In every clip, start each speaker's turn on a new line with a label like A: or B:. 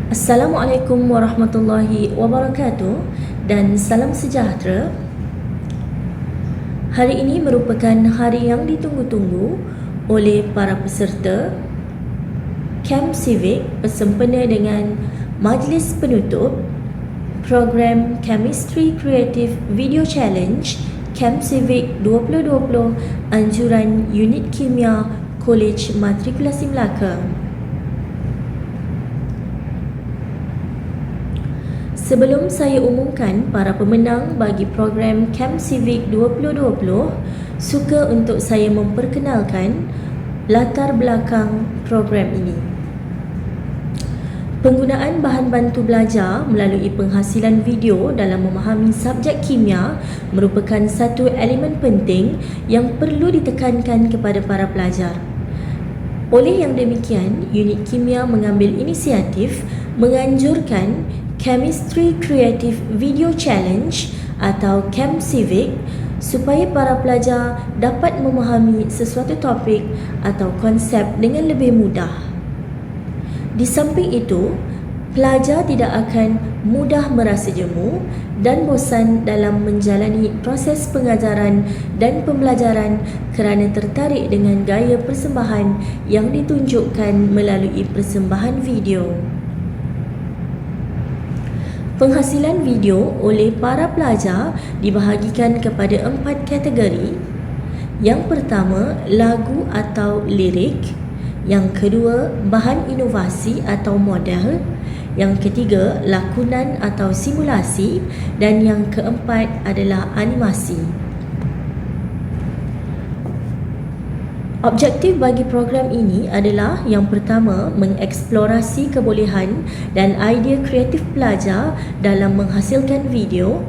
A: Assalamualaikum warahmatullahi wabarakatuh dan salam sejahtera. Hari ini merupakan hari yang ditunggu-tunggu oleh para peserta Camp Civic bersempena dengan majlis penutup program Chemistry Creative Video Challenge Camp Civic 2020 anjuran Unit Kimia Kolej Matrikulasi Melaka. Sebelum saya umumkan para pemenang bagi program Camp Civic 2020, suka untuk saya memperkenalkan latar belakang program ini. Penggunaan bahan bantu belajar melalui penghasilan video dalam memahami subjek kimia merupakan satu elemen penting yang perlu ditekankan kepada para pelajar. Oleh yang demikian, Unit Kimia mengambil inisiatif menganjurkan Chemistry Creative Video Challenge atau Camp Civic supaya para pelajar dapat memahami sesuatu topik atau konsep dengan lebih mudah. Di samping itu, pelajar tidak akan mudah merasa jemu dan bosan dalam menjalani proses pengajaran dan pembelajaran kerana tertarik dengan gaya persembahan yang ditunjukkan melalui persembahan video. Penghasilan video oleh para pelajar dibahagikan kepada 4 kategori. Yang pertama, lagu atau lirik. Yang kedua, bahan inovasi atau model. Yang ketiga, lakonan atau simulasi. Dan yang keempat adalah animasi. Objektif bagi program ini adalah yang pertama, mengeksplorasi kebolehan dan idea kreatif pelajar dalam menghasilkan video.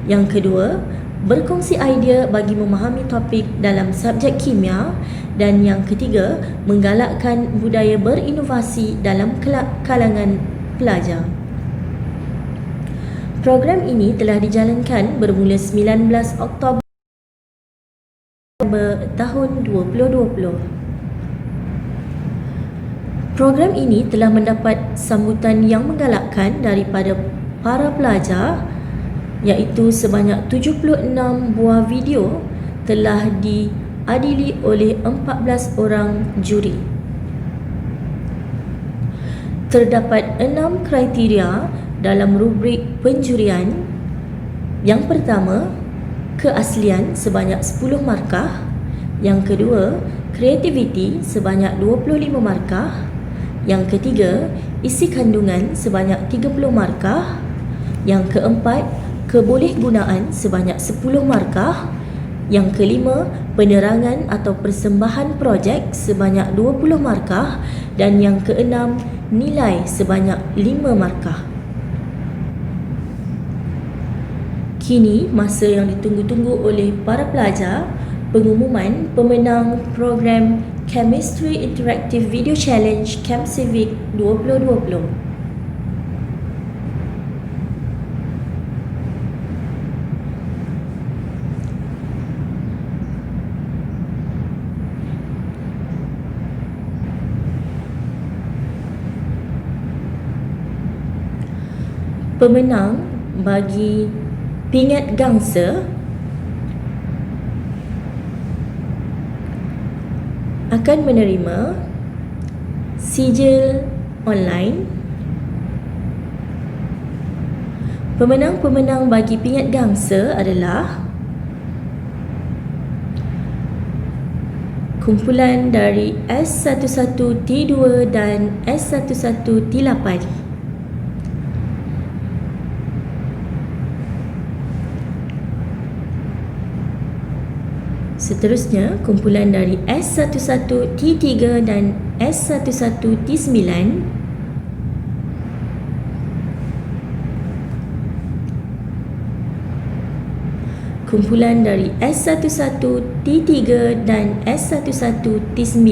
A: Yang kedua, berkongsi idea bagi memahami topik dalam subjek kimia. Dan yang ketiga, menggalakkan budaya berinovasi dalam kalangan pelajar. Program ini telah dijalankan bermula 19 Oktober tahun 2020. Program ini telah mendapat sambutan yang menggalakkan daripada para pelajar, iaitu sebanyak 76 buah video telah diadili oleh 14 orang juri. Terdapat 6 kriteria dalam rubrik penjurian. Yang pertama, keaslian sebanyak 10 markah. Yang kedua, kreativiti sebanyak 25 markah. Yang ketiga, isi kandungan sebanyak 30 markah. Yang keempat, kebolehgunaan sebanyak 10 markah. Yang kelima, penerangan atau persembahan projek sebanyak 20 markah. Dan yang keenam, nilai sebanyak 5 markah. Kini masa yang ditunggu-tunggu oleh para pelajar, pengumuman pemenang program Chemistry Interactive Video Challenge Camp Civic 2020. Pemenang bagi pingat gangsa akan menerima sijil online. Pemenang-pemenang bagi pingat gangsa adalah kumpulan dari S11T2 dan S11T8. Seterusnya, kumpulan dari S11T3 dan S11T9. Kumpulan dari S11T3 dan S11T9.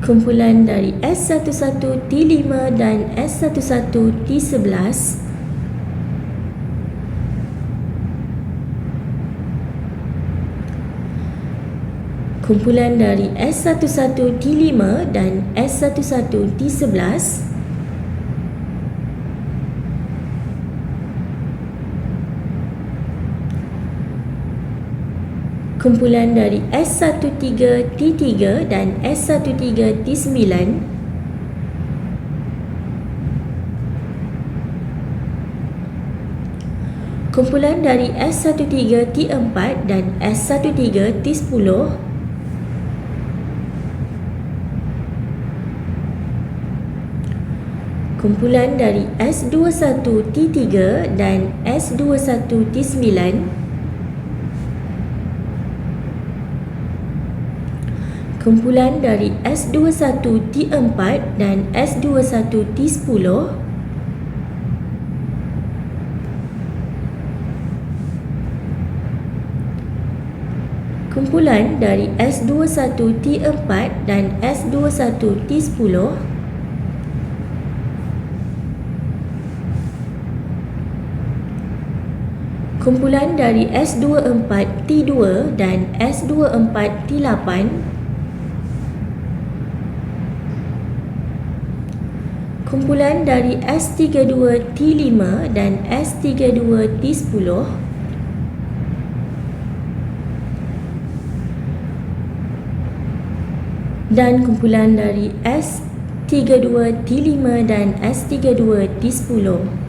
A: Kumpulan dari S11T5 dan S11T11. Kumpulan dari S11T5 dan S11T11. Kumpulan dari S13T3 dan S13T9. Kumpulan dari S13T4 dan S13T10. Kumpulan dari S21T3 dan S21T9. Kumpulan dari S21T4 dan S21T10. Kumpulan dari S21T4 dan S21T10. Kumpulan dari S24T2 dan S24T8. Kumpulan dari S32T5 dan S32T10. Dan kumpulan dari S32T5 dan S32T10.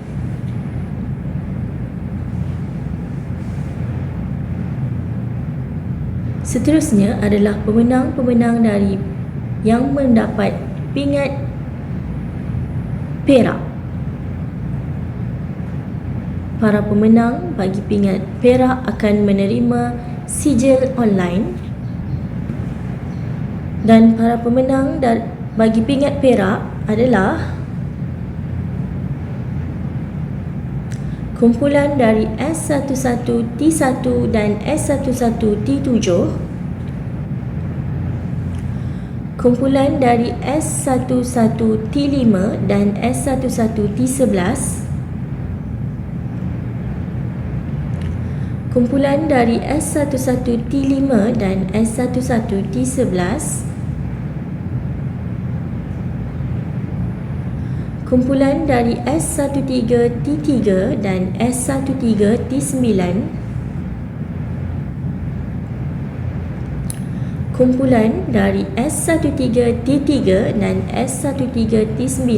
A: Seterusnya adalah pemenang-pemenang dari yang mendapat pingat perak. Para pemenang bagi pingat perak akan menerima sijil online, dan para pemenang bagi pingat perak adalah kumpulan dari S11T1 dan S11T7. Kumpulan dari S11T5 dan S11T11. Kumpulan dari S11T5 dan S11T11. Kumpulan dari S13T3 dan S13T9. Kumpulan dari S13T3 dan S13T9.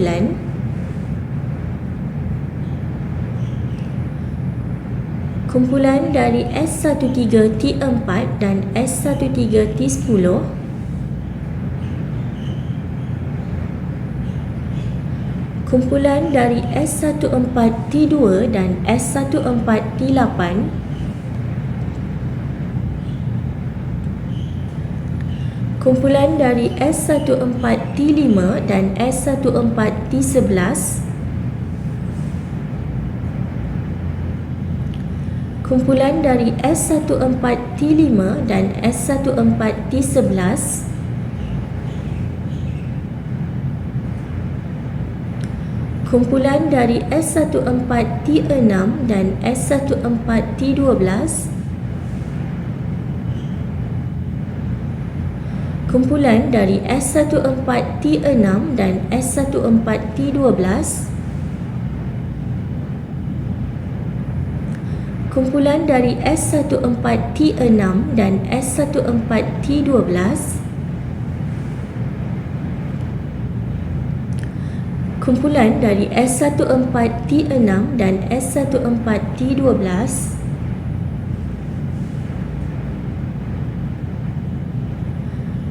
A: Kumpulan dari S13T4 dan S13T10. Kumpulan dari S14T2 dan S14T8. Kumpulan dari S14T5 dan S14T11. Kumpulan dari S14T5 dan S14T11. Kumpulan dari S14T6 dan S14T12. Kumpulan dari S14T6 dan S14T12. Kumpulan dari S14T6 dan S14T12. Kumpulan dari S14T6 dan S14T12.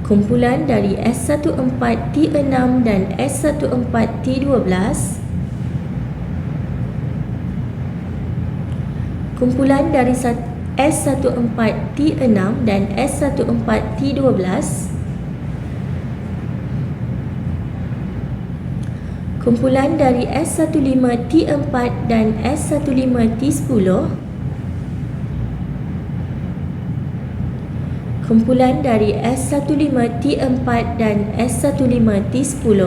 A: Kumpulan dari S14T6 dan S14T12. Kumpulan dari S14T6 dan S14T12. Kumpulan dari S15T4 dan S15T10. Kumpulan dari S15T4 dan S15T10.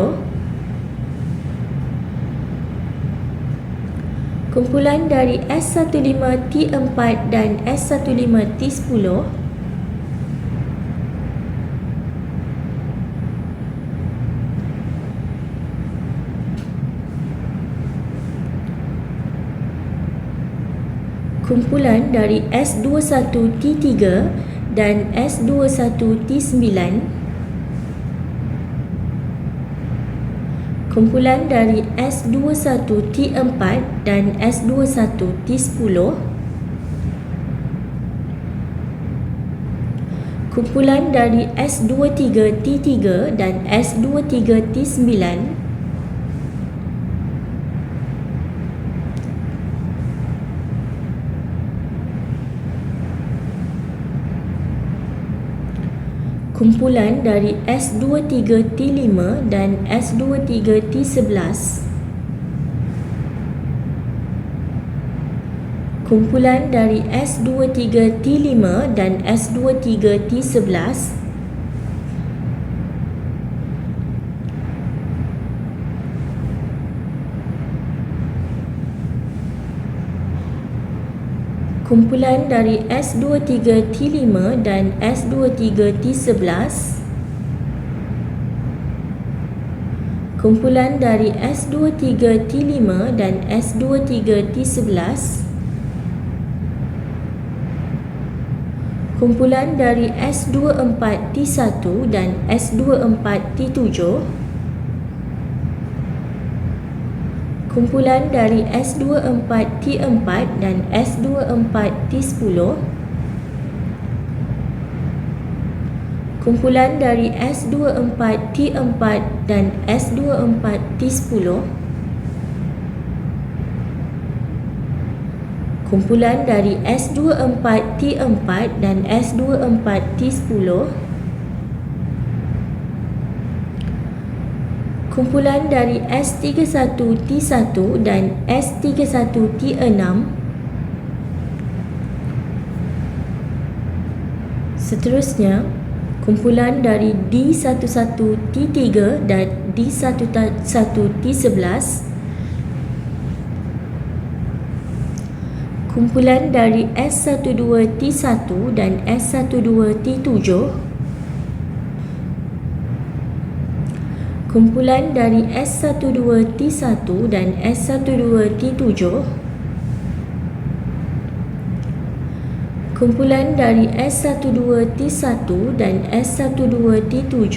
A: Kumpulan dari S15T4 dan S15T10. kumpulan dari S21T3 dan S21T9, kumpulan dari S21T4 dan S21T10, kumpulan dari S23T3 dan S23T9, kumpulan dari S23T5 dan S23T11, kumpulan dari S23T5 dan S23T11, kumpulan dari S23T5 dan S23T11, kumpulan dari S23T5 dan S23T11, kumpulan dari S24T1 dan S24T7, kumpulan dari S24T4 dan S24T10, kumpulan dari S24T4 dan S24T10, kumpulan dari S24T4 dan S24T10, kumpulan dari S31T1 dan S31T6, seterusnya kumpulan dari D11T3 dan D11T11, kumpulan dari S12T1 dan S12T7, kumpulan dari S12T1 dan S12T7, kumpulan dari S12T1 dan S12T7,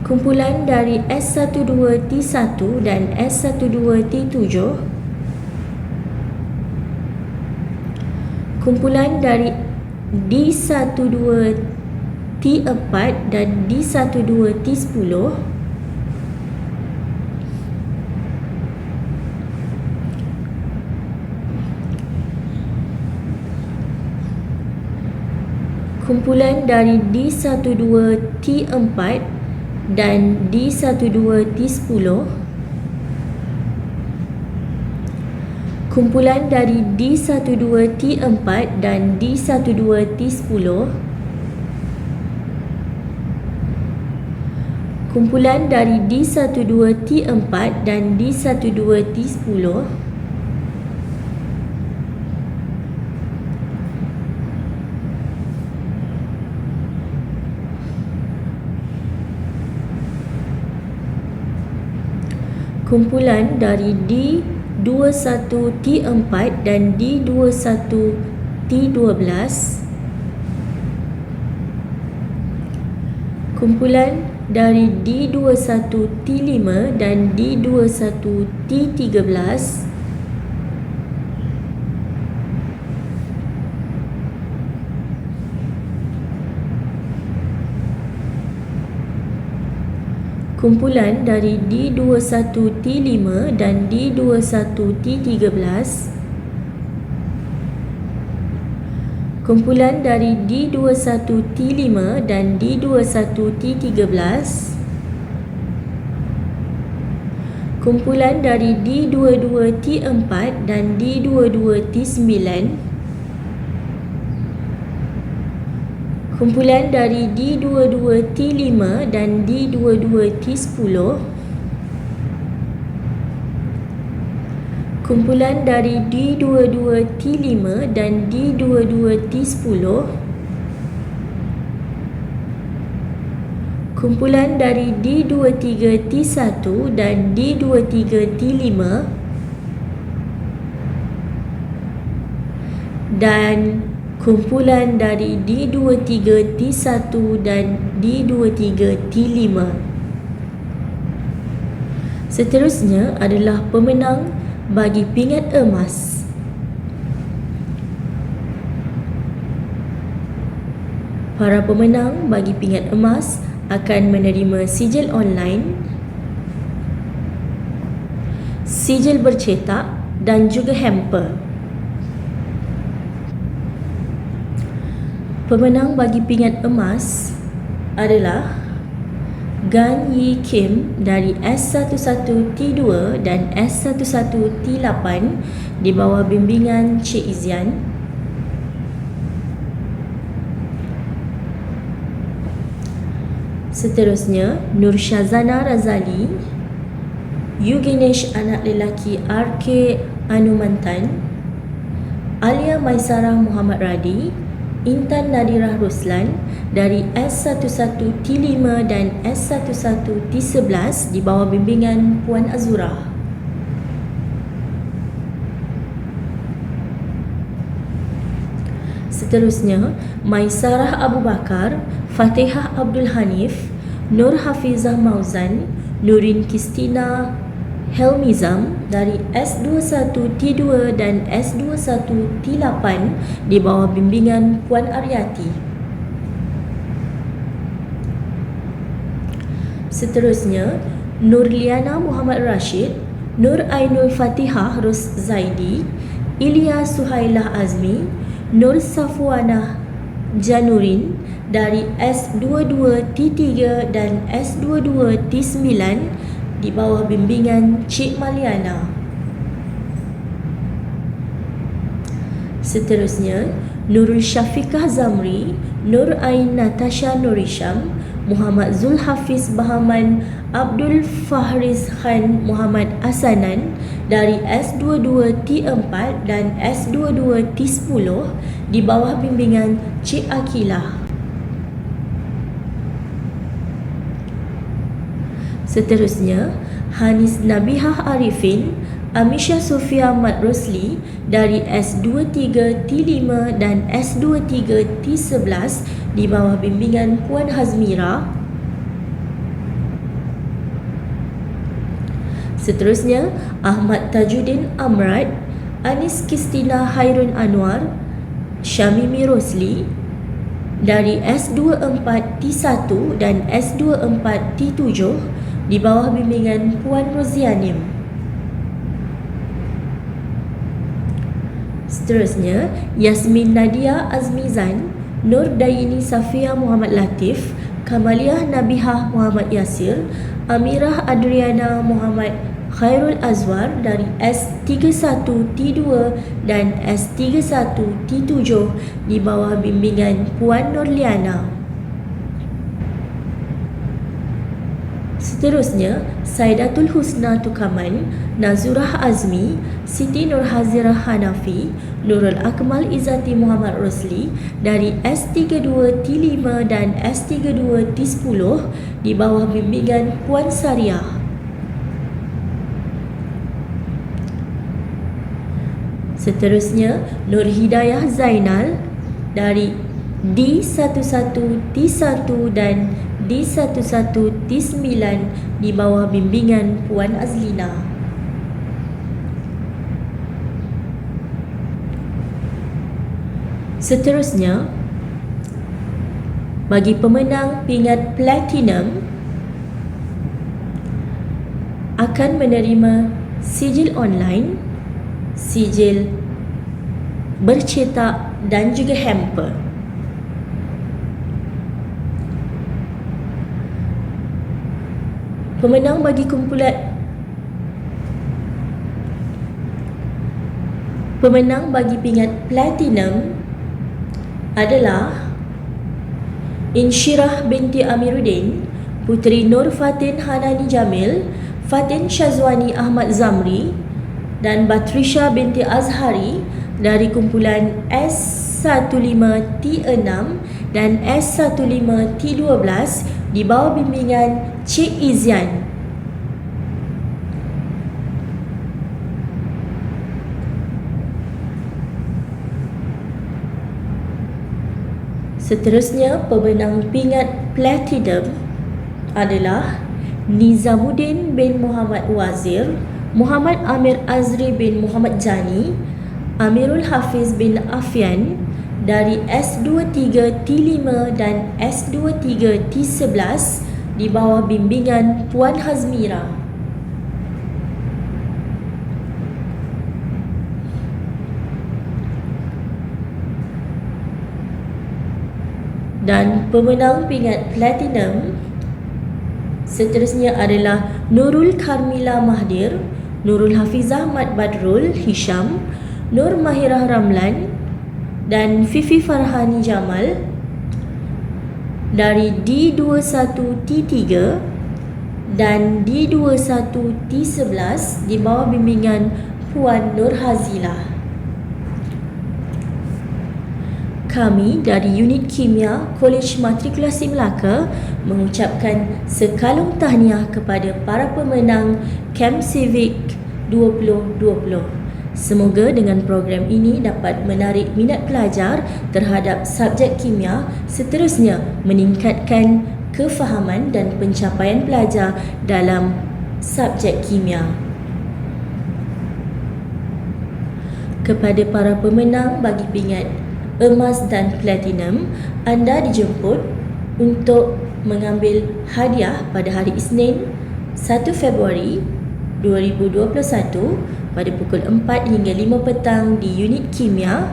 A: kumpulan dari S12T1 dan S12T7, kumpulan dari D12T4 dan D12T10, kumpulan dari D12T4 dan D12T10, kumpulan dari D12T4 dan D12T10, kumpulan dari D12T4 dan D12T10, kumpulan dari D21T4 dan D21T12, kumpulan dari D21T5 dan D21T13, kumpulan dari D21T5 dan D21T13, kumpulan dari D21T5 dan D21T13, kumpulan dari D22T4 dan D22T9, kumpulan dari D22T5 dan D22T10, kumpulan dari D22T5 dan D22T10, kumpulan dari D23T1 dan D23T5, dan kumpulan dari D23 T1 dan D23 T5. Seterusnya adalah pemenang bagi pingat emas. Para pemenang bagi pingat emas akan menerima sijil online, sijil bercetak dan juga hamper. Pemenang bagi pingat emas adalah Gan Yi Kim dari S11T2 dan S11T8 di bawah bimbingan Cik Izian. Seterusnya, Nur Syazana Razali, Yugenesh anak lelaki RK Anumantan, Alia Maisarah Muhammad Radi, Intan Nadirah Ruslan dari S11T5 dan S11T11 di bawah bimbingan Puan Azura. Seterusnya, Maisarah Abu Bakar, Fatihah Abdul Hanif, Nur Hafizah Mauzan, Nurin Kristina Helmizam dari S21T2 dan S21T8 di bawah bimbingan Puan Aryati. Seterusnya, Nurliana Muhammad Rashid, Nur Ainul Fatihah Rus Zaidi, Ilya Suhailah Azmi, Nur Safwanah Janurin dari S22T3 dan S22T9 di bawah bimbingan Cik Maliana. Seterusnya, Nurul Syafiqah Zamri, Nur Ain Natasha Nurisham, Muhammad Zulhafiz Bahaman, Abdul Fahriz Khan Muhammad Asanan dari S22T4 dan S22T10 di bawah bimbingan Cik Akilah. Seterusnya, Hanis Nabihah Arifin, Amisha Sofia Mat Rosli dari S23T5 dan S23T11 di bawah bimbingan Puan Hazmira. Seterusnya, Ahmad Tajuddin Amrat, Anis Kristina Hairun Anwar, Syamimi Rosli dari S24T1 dan S24T7 di bawah bimbingan Puan Rozianim. Seterusnya, Yasmin Nadia Azmizan, Nur Daini Safia Muhammad Latif, Kamaliah Nabihah Muhammad Yasir, Amirah Adriana Muhammad Khairul Azwar dari S31T2 dan S31T7 di bawah bimbingan Puan Nurliana. Seterusnya, Saidatul Husna Tukaman, Nazurah Azmi, Siti Nurhazirah Hanafi, Nurul Akmal Izzati Muhammad Rosli dari S32T5 dan S32T10 di bawah bimbingan Puan Sariah. Seterusnya, Nur Hidayah Zainal dari D11T1 dan D11T9 di bawah bimbingan Puan Azlina. Seterusnya, bagi pemenang pingat platinum akan menerima sijil online, sijil bercetak dan juga hamper. Pemenang bagi pingat platinum adalah Insyirah binti Amiruddin, Puteri Nur Fatin Hanani Jamil, Fatin Syazwani Ahmad Zamri dan Batrisha binti Azhari dari kumpulan S15T6 dan S15T12 di bawah bimbingan Cik Izian. Seterusnya, pemenang pingat platinum adalah Nizamuddin bin Muhammad Wazir, Muhammad Amir Azri bin Muhammad Jani, Amirul Hafiz bin Afian dari S23 T5 dan S23 T11 di bawah bimbingan Puan Hazmira. Dan pemenang pingat platinum seterusnya adalah Nurul Karmila Mahdir, Nurul Hafizah Mat Badrul Hisham, Nur Mahirah Ramlan dan Fifi Farhani Jamal dari D21 T3 dan D21 T11 di bawah bimbingan Puan Nur Hazilah. Kami dari Unit Kimia Kolej Matrikulasi Melaka mengucapkan sekalung tahniah kepada para pemenang Camp Civic 2020. Semoga dengan program ini dapat menarik minat pelajar terhadap subjek kimia, seterusnya meningkatkan kefahaman dan pencapaian pelajar dalam subjek kimia. Kepada para pemenang bagi pingat emas dan platinum, anda dijemput untuk mengambil hadiah pada hari Isnin 1 Februari 2021 pada pukul 4 hingga 5 petang di Unit Kimia.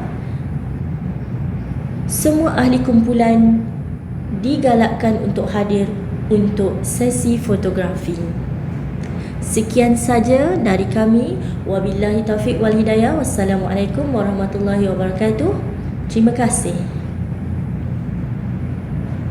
A: Semua ahli kumpulan digalakkan untuk hadir untuk sesi fotografi. Sekian saja dari kami. Wabillahi taufiq wal hidayah. Wassalamualaikum warahmatullahi wabarakatuh. Terima kasih.